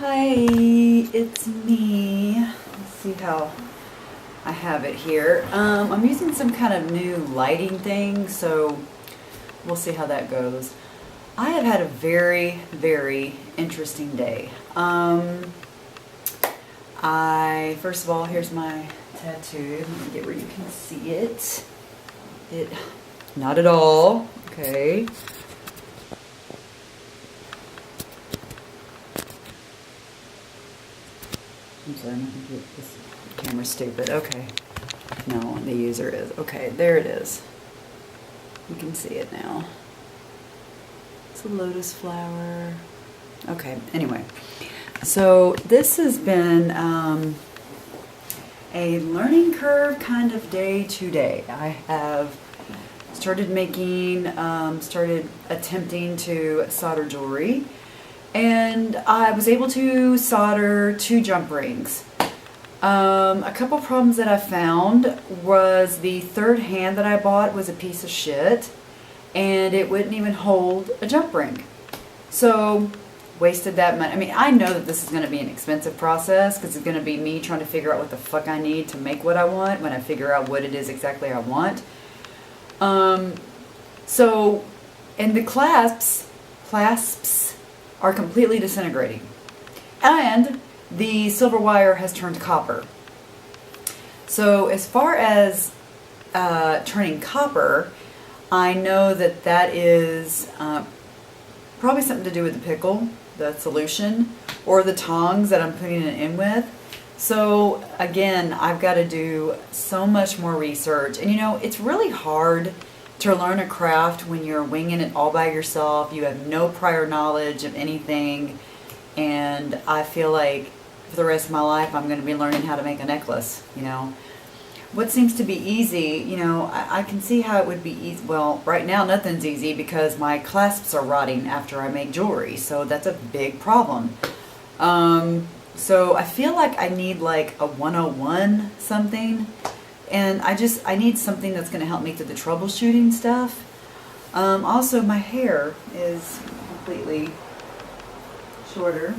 Hi, it's me. Let's see how I have it here. I'm using some kind of new lighting thing, so we'll see how that goes. I have had a very, very interesting day. First of all, here's my tattoo. Let me get where you can see it. Not at all. Okay. I'm sorry, I'm not gonna get this camera's stupid. Okay. No, the user is. Okay, there it is. You can see it now. It's a lotus flower. Okay, anyway. So this has been a learning curve kind of day to day. I have started attempting to solder jewelry. And I was able to solder 2 jump rings. A couple problems that I found was the third hand that I bought was a piece of shit, and it wouldn't even hold a jump ring. So, wasted that money. I mean, I know that this is going to be an expensive process because it's going to be me trying to figure out what the fuck I need to make what I want when I figure out what it is exactly I want. And the clasps are completely disintegrating. And the silver wire has turned copper. So as far as turning copper, I know that that is probably something to do with the pickle, the solution, or the tongs that I'm putting it in with. So again, I've got to do so much more research. And you know, it's really hard to learn a craft when you're winging it all by yourself. You have no prior knowledge of anything, and I feel like for the rest of my life I'm going to be learning how to make a necklace. You know, what seems to be easy, you know, I can see how it would be easy. Well, right now nothing's easy because my clasps are rotting after I make jewelry, so that's a big problem. So I feel like I need like a 101 something. And I need something that's going to help me through the troubleshooting stuff. Also, my hair is completely shorter.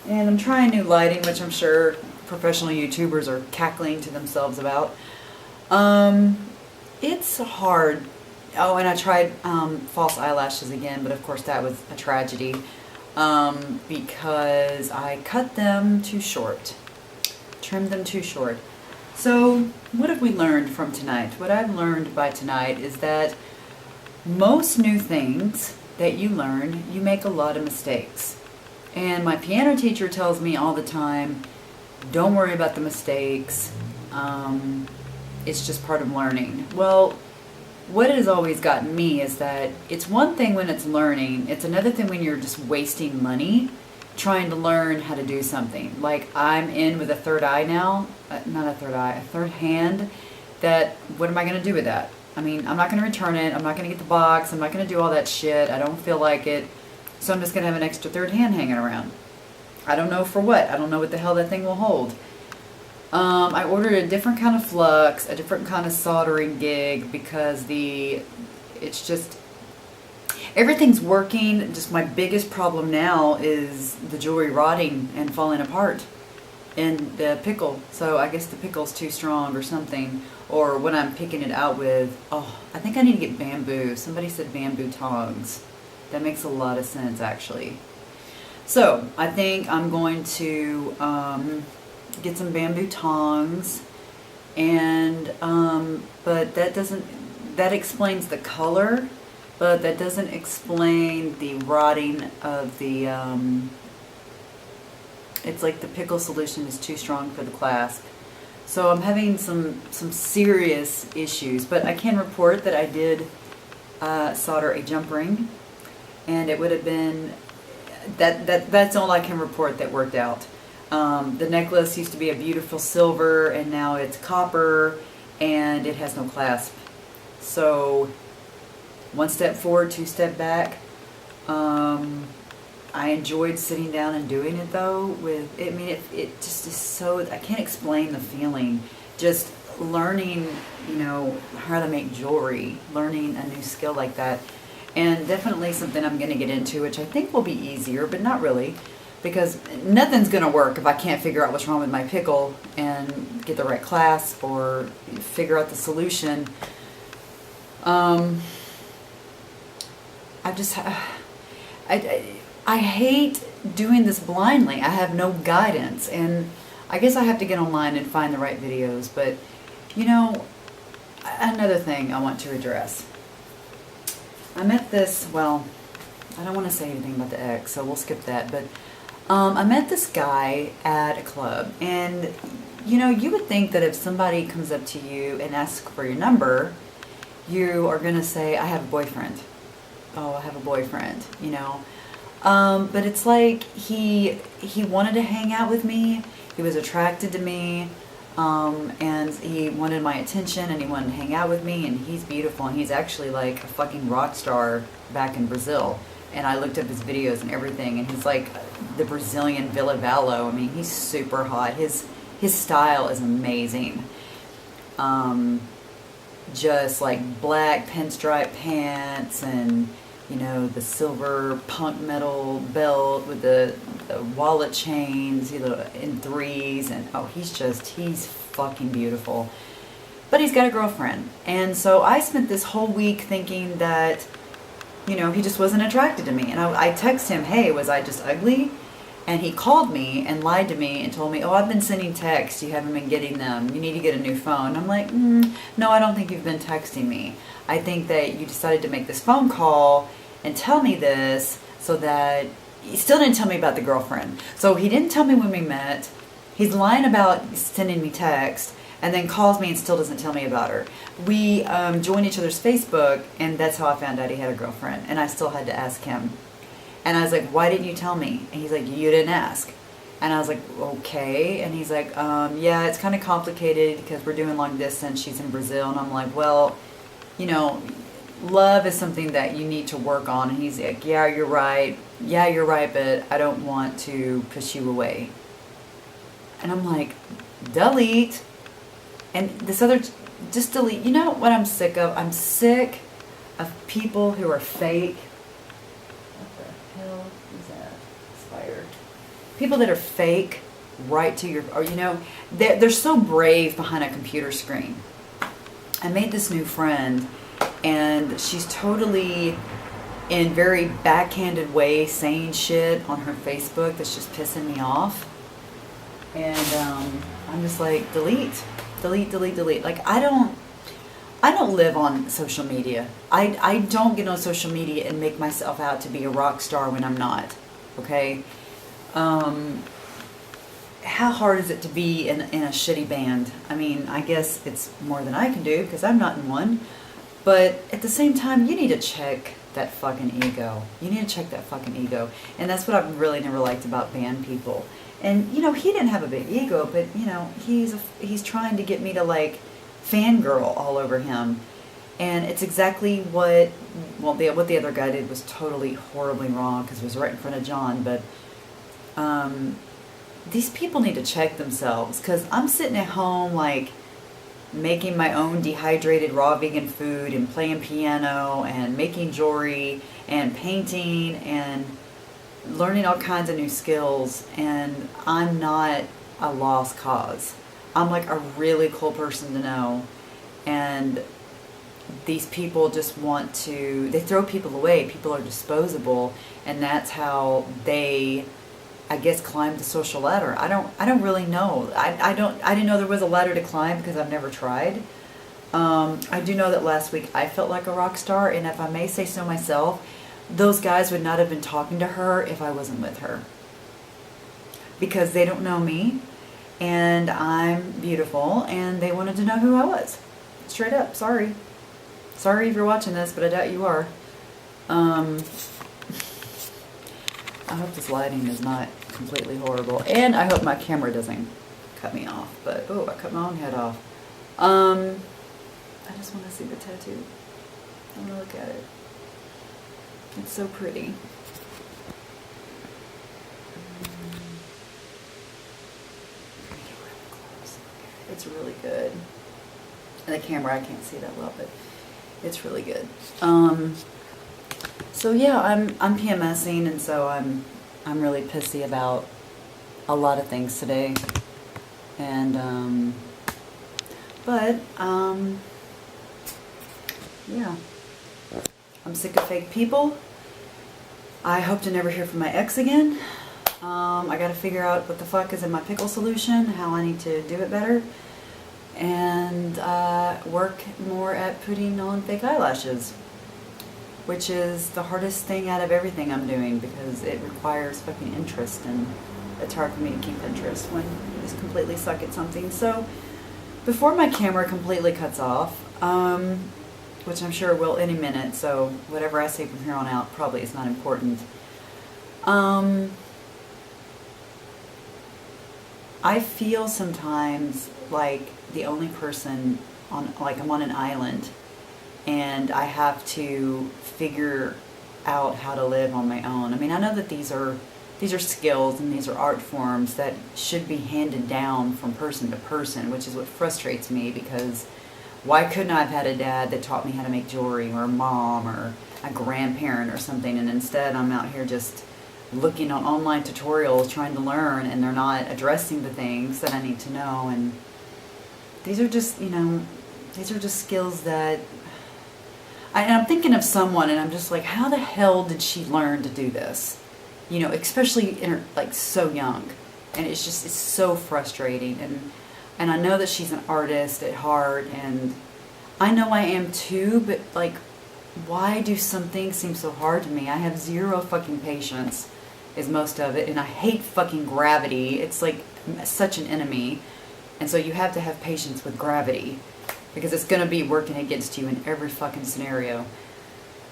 And I'm trying new lighting, which I'm sure professional YouTubers are cackling to themselves about. It's hard. Oh, and I tried false eyelashes again, but of course that was a tragedy because I cut them too short. Trimmed them too short. So, what have we learned from tonight? What I've learned by tonight is that most new things that you learn, you make a lot of mistakes. And my piano teacher tells me all the time, don't worry about the mistakes. It's just part of learning. Well, what has always gotten me is that it's one thing when it's learning, it's another thing when you're just wasting money trying to learn how to do something. Like I'm in with a third eye now, not a third eye, a third hand, that what am I going to do with that? I mean, I'm not going to return it, I'm not going to get the box, I'm not going to do all that shit, I don't feel like it, so I'm just going to have an extra third hand hanging around. I don't know for what, I don't know what the hell that thing will hold. I ordered a different kind of flux, a different kind of soldering gig because it's just, everything's working. Just my biggest problem now is the jewelry rotting and falling apart and the pickle. So I guess the pickle's too strong or something. Or when I'm picking it out with, I think I need to get bamboo. Somebody said bamboo tongs. That makes a lot of sense actually. So I think I'm going to get some bamboo tongs, and but that explains the color. But that doesn't explain the rotting of the, it's like the pickle solution is too strong for the clasp. So I'm having some serious issues, but I can report that I did solder a jump ring, and it would have been, that's all I can report that worked out. The necklace used to be a beautiful silver, and now it's copper, and it has no clasp. So, 1 step forward, 2 step back. I enjoyed sitting down and doing it though. It just is so, I can't explain the feeling. Just learning, you know, how to make jewelry, learning a new skill like that. And definitely something I'm going to get into, which I think will be easier, but not really. because nothing's going to work if I can't figure out what's wrong with my pickle and get the right class or figure out the solution. I hate doing this blindly. I have no guidance, and I guess I have to get online and find the right videos. But, you know, another thing I want to address. I met this, well, I don't want to say anything about the ex, so we'll skip that, but I met this guy at a club, and, you know, you would think that if somebody comes up to you and asks for your number, you are going to say, I have a boyfriend. Oh, I have a boyfriend, you know. But it's like he wanted to hang out with me, he was attracted to me, and he wanted my attention, and he wanted to hang out with me, and he's beautiful, and he's actually like a fucking rock star back in Brazil. And I looked up his videos and everything, and he's like the Brazilian Villa Vallo. I mean, he's super hot. His style is amazing. Just like black pinstripe pants, and you know, the silver punk metal belt with the wallet chains, you know, in threes, and oh, he's fucking beautiful. But he's got a girlfriend, and so I spent this whole week thinking that, you know, he just wasn't attracted to me. And I text him, hey, was I just ugly? And he called me and lied to me and told me, oh, I've been sending texts, you haven't been getting them, you need to get a new phone. I'm like, no, I don't think you've been texting me. I think that you decided to make this phone call and tell me this so that... He still didn't tell me about the girlfriend. So he didn't tell me when we met. He's lying about sending me text, and then calls me and still doesn't tell me about her. We joined each other's Facebook, and that's how I found out he had a girlfriend. And I still had to ask him. And I was like, why didn't you tell me? And he's like, you didn't ask. And I was like, okay. And he's like, yeah, it's kind of complicated because we're doing long distance. She's in Brazil. And I'm like, well, you know, love is something that you need to work on. And he's like, yeah, you're right. Yeah, you're right, but I don't want to push you away. And I'm like, delete. And this other, just delete. You know what I'm sick of? I'm sick of people who are fake. People that are fake, right to your, or you know, they're so brave behind a computer screen. I made this new friend, and she's totally, in very backhanded way, saying shit on her Facebook that's just pissing me off. And I'm just like, delete. Like, I don't live on social media. I don't get on social media and make myself out to be a rock star when I'm not. Okay. How hard is it to be in a shitty band? I mean, I guess it's more than I can do because I'm not in one. But at the same time, you need to check that fucking ego. You need to check that fucking ego. And that's what I've really never liked about band people. And, you know, he didn't have a big ego, but, you know, he's trying to get me to, like, fangirl all over him. And it's exactly what the other guy did was totally horribly wrong because it was right in front of John, but... these people need to check themselves because I'm sitting at home like making my own dehydrated raw vegan food and playing piano and making jewelry and painting and learning all kinds of new skills, and I'm not a lost cause. I'm like a really cool person to know, and these people just they throw people away. People are disposable, and that's how they, I guess, climb the social ladder. I don't really know. I didn't know there was a ladder to climb because I've never tried. I do know that last week I felt like a rock star, and if I may say so myself, those guys would not have been talking to her if I wasn't with her. Because they don't know me, and I'm beautiful, and they wanted to know who I was. Straight up, sorry. Sorry if you're watching this, but I doubt you are. I hope this lighting is not completely horrible. And I hope my camera doesn't cut me off. But, oh, I cut my own head off. I just want to see the tattoo. I want to look at it. It's so pretty. It's really good. The camera, I can't see that well, but it's really good. So yeah, I'm PMSing, and so I'm I'm really pissy about a lot of things today. And, yeah. I'm sick of fake people. I hope to never hear from my ex again. I gotta figure out what the fuck is in my pickle solution, how I need to do it better, and work more at putting on fake eyelashes, which is the hardest thing out of everything I'm doing because it requires fucking interest, and it's hard for me to keep interest when you just completely suck at something. So before my camera completely cuts off, which I'm sure will any minute, so whatever I say from here on out probably is not important. I feel sometimes like the only person like I'm on an island and I have to figure out how to live on my own. I mean, I know that these are skills and these are art forms that should be handed down from person to person, which is what frustrates me, because why couldn't I have had a dad that taught me how to make jewelry, or a mom, or a grandparent or something, and instead I'm out here just looking on online tutorials trying to learn, and they're not addressing the things that I need to know. And these are just, these are just skills that and I'm thinking of someone and I'm just like, how the hell did she learn to do this? Especially in her, like, so young. And it's so frustrating. And I know that she's an artist at heart, and I know I am too, but like, why do some things seem so hard to me? I have zero fucking patience, is most of it, and I hate fucking gravity. It's like such an enemy. And so you have to have patience with gravity, because it's going to be working against you in every fucking scenario.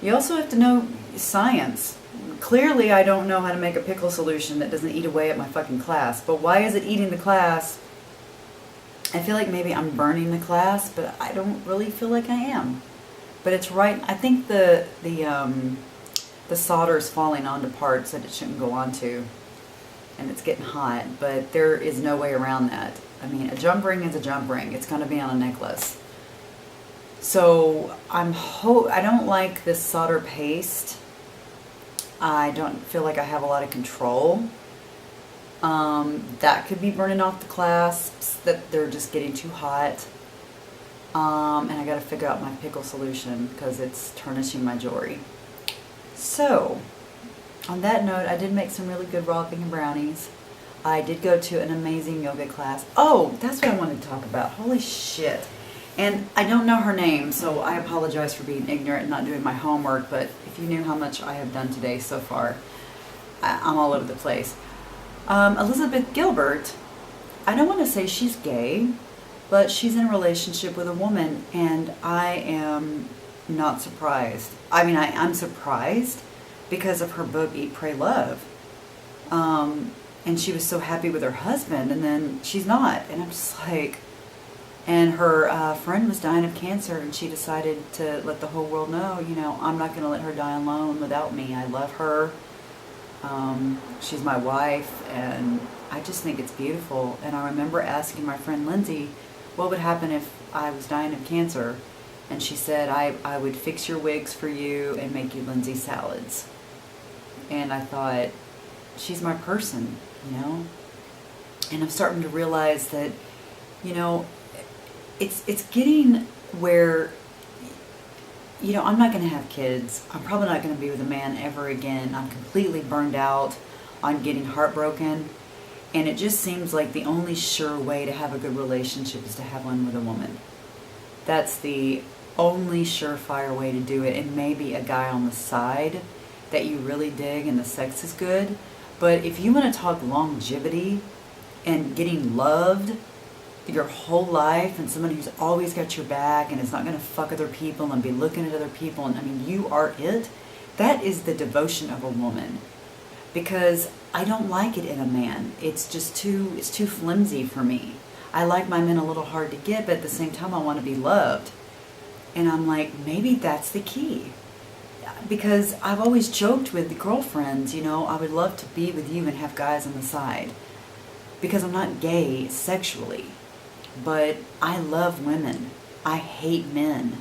You also have to know science. Clearly I don't know how to make a pickle solution that doesn't eat away at my fucking class. But why is it eating the class? I feel like maybe I'm burning the class, but I don't really feel like I am. But it's right. I think the solder is falling onto parts that it shouldn't go onto, and it's getting hot. But there is no way around that. I mean, a jump ring is a jump ring. It's going to be on a necklace. So I don't like this solder paste. I don't feel like I have a lot of control. That could be burning off the clasps, that they're just getting too hot. And I gotta figure out my pickle solution because it's tarnishing my jewelry. So, on that note, I did make some really good raw vegan brownies. I did go to an amazing yoga class. Oh, that's what I wanted to talk about. Holy shit. And I don't know her name, so I apologize for being ignorant and not doing my homework, but if you knew how much I have done today so far, I'm all over the place. Elizabeth Gilbert, I don't want to say she's gay, but she's in a relationship with a woman, and I am not surprised. I mean, I'm surprised because of her book, Eat, Pray, Love. And she was so happy with her husband, and then she's not. And I'm just like, and her friend was dying of cancer, and she decided to let the whole world know, I'm not going to let her die alone without me. I love her. She's my wife, and I just think it's beautiful. And I remember asking my friend Lindsay, what would happen if I was dying of cancer? And she said, I would fix your wigs for you and make you Lindsay salads. And I thought, she's my person, And I'm starting to realize that, it's getting where, I'm not going to have kids. I'm probably not going to be with a man ever again. I'm completely burned out on getting heartbroken. And it just seems like the only sure way to have a good relationship is to have one with a woman. That's the only surefire way to do it. And maybe a guy on the side that you really dig and the sex is good. But if you want to talk longevity and getting loved your whole life, and somebody who's always got your back and is not going to fuck other people and be looking at other people, and I mean, you are it, that is the devotion of a woman. Because I don't like it in a man. It's too flimsy for me. I like my men a little hard to get, but at the same time I want to be loved. And I'm like, maybe that's the key. Because I've always joked with the girlfriends, I would love to be with you and have guys on the side. Because I'm not gay sexually. But I love women. I hate men.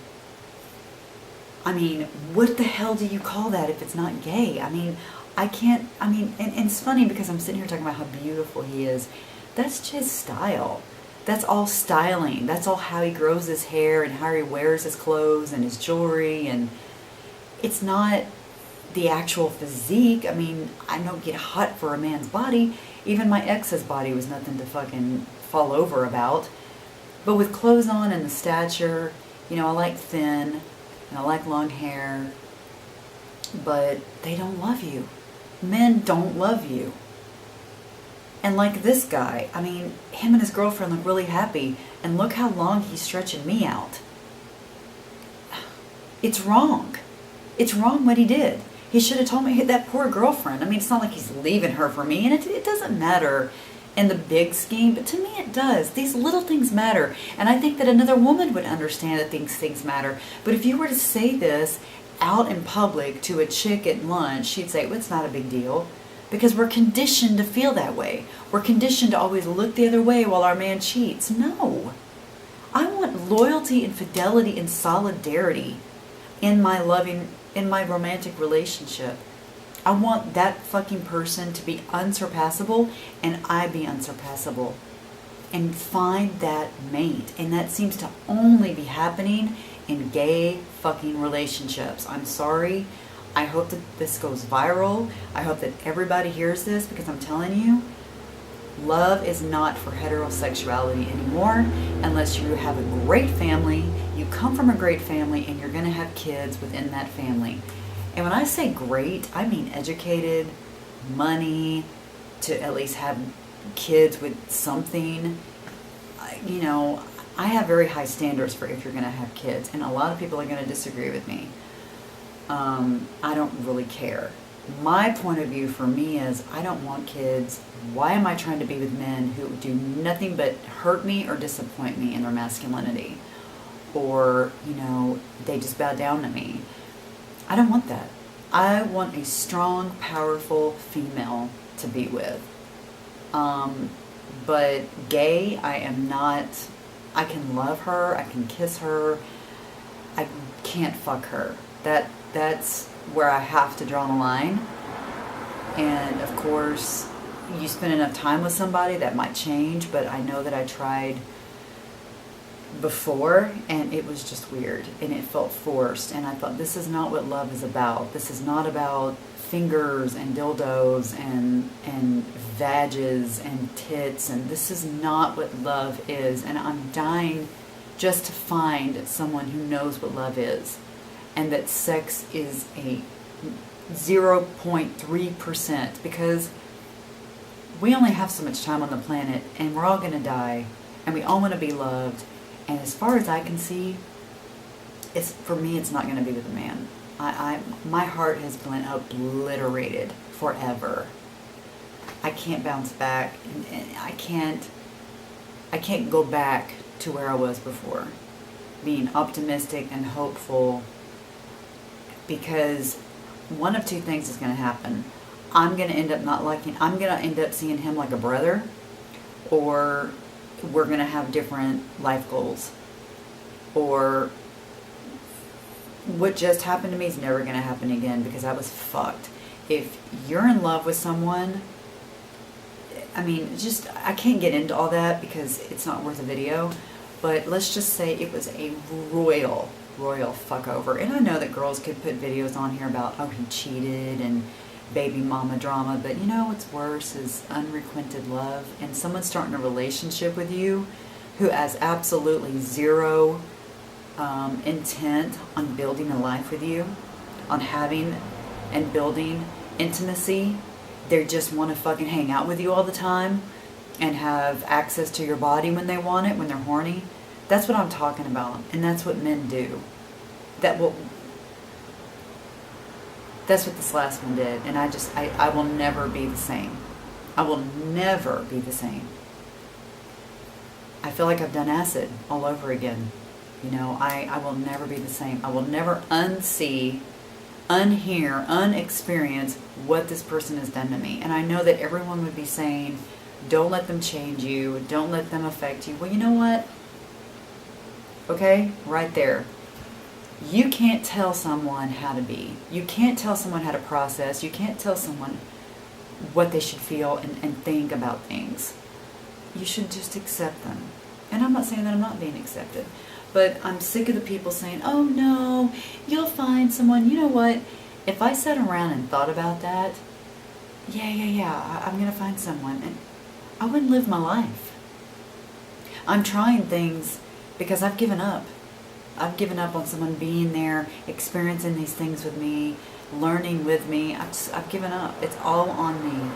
I mean, what the hell do you call that if it's not gay? I mean, I can't, I mean, and it's funny because I'm sitting here talking about how beautiful he is. That's just style. That's all styling. That's all how he grows his hair and how he wears his clothes and his jewelry. And it's not the actual physique. I mean, I don't get hot for a man's body. Even my ex's body was nothing to fucking fall over about. But with clothes on and the stature, you know, I like thin and I like long hair, but they don't love you. Men don't love you. And like this guy, I mean, him and his girlfriend look really happy, and look how long he's stretching me out. It's wrong. It's wrong what he did. He should have told me, that poor girlfriend. I mean, it's not like he's leaving her for me, and it doesn't matter in the big scheme, but to me it does. These little things matter, and I think that another woman would understand that these things matter. But if you were to say this out in public to a chick at lunch, she'd say, well, it's not a big deal. Because we're conditioned to feel that way. We're conditioned to always look the other way while our man cheats. No. I want loyalty and fidelity and solidarity in my romantic relationship. I want that fucking person to be unsurpassable and I be unsurpassable. And find that mate. And that seems to only be happening in gay fucking relationships. I'm sorry. I hope that this goes viral. I hope that everybody hears this, because I'm telling you, love is not for heterosexuality anymore unless you have a great family, you come from a great family, and you're going to have kids within that family. And when I say great, I mean educated, money, to at least have kids with something. You know, I have very high standards for if you're going to have kids, and a lot of people are going to disagree with me. I don't really care. My point of view for me is I don't want kids. Why am I trying to be with men who do nothing but hurt me or disappoint me in their masculinity? Or, you know, they just bow down to me. I don't want that. I want a strong, powerful female to be with. But gay, I am not. I can love her. I can kiss her. I can't fuck her. That's where I have to draw the line. And of course, you spend enough time with somebody, that might change, but I know that I tried before and it was just weird and it felt forced, and I thought, this is not what love is about. This is not about fingers and dildos and vages and tits, and this is not what love is. And I'm dying just to find someone who knows what love is. And that sex is a 0.3%, because we only have so much time on the planet and we're all going to die and we all want to be loved. And as far as I can see, for me, it's not going to be with a man. My heart has been obliterated forever. I can't bounce back, and I can't go back to where I was before, being optimistic and hopeful. Because one of two things is going to happen. I'm going to end up I'm going to end up seeing him like a brother, or we're going to have different life goals. Or what just happened to me is never going to happen again, because I was fucked. If you're in love with someone, I mean, I can't get into all that because it's not worth a video, but let's just say it was a royal fuck over. And I know that girls could put videos on here about, oh, he cheated and baby mama drama, but you know what's worse is unrequited love, and someone starting a relationship with you who has absolutely zero intent on building a life with you, on having and building intimacy. They just want to fucking hang out with you all the time and have access to your body when they want it, when they're horny. That's what I'm talking about, and that's what men do. That's what this last one did, and I will never be the same. I will never be the same. I feel like I've done acid all over again. You know, I will never be the same. I will never unsee, unhear, unexperience what this person has done to me. And I know that everyone would be saying, don't let them change you, don't let them affect you. Well, you know what? Okay, right there. You can't tell someone how to be. You can't tell someone how to process. You can't tell someone what they should feel and think about things. You should just accept them. And I'm not saying that I'm not being accepted, but I'm sick of the people saying, oh no, you'll find someone. You know what? If I sat around and thought about that, I'm going to find someone, and I wouldn't live my life. I'm trying things because I've given up. I've given up on someone being there, experiencing these things with me, learning with me. I've given up. It's all on me.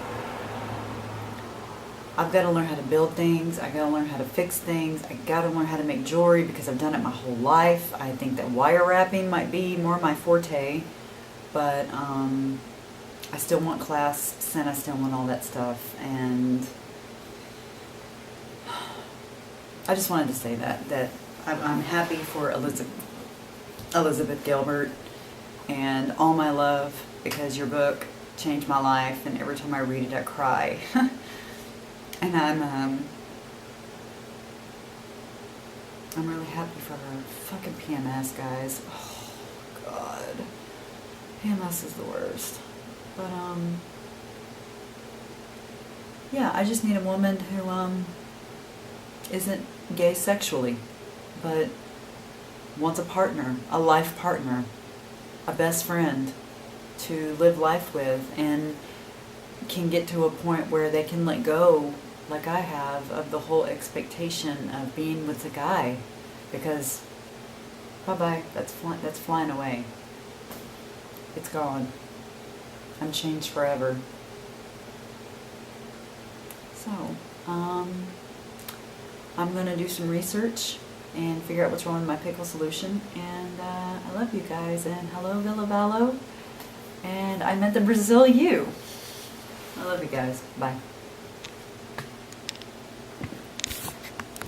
I've got to learn how to build things. I've got to learn how to fix things. I've got to learn how to make jewelry because I've done it my whole life. I think that wire wrapping might be more my forte, but I still want clasps and I still want all that stuff. And I just wanted to say that I'm happy for Elizabeth Gilbert, and all my love, because your book changed my life, and every time I read it I cry. And I'm really happy for her. Fucking PMS, guys. Oh God, PMS is the worst. But yeah, I just need a woman who isn't gay sexually, but wants a partner, a life partner, a best friend to live life with, and can get to a point where they can let go, like I have, of the whole expectation of being with a guy, because bye-bye, that's flying away. It's gone. I'm changed forever. So, I'm going to do some research and figure out what's wrong with my pickle solution. And I love you guys. And hello, Villa Vallo. And I meant the Brazil you. I love you guys. Bye.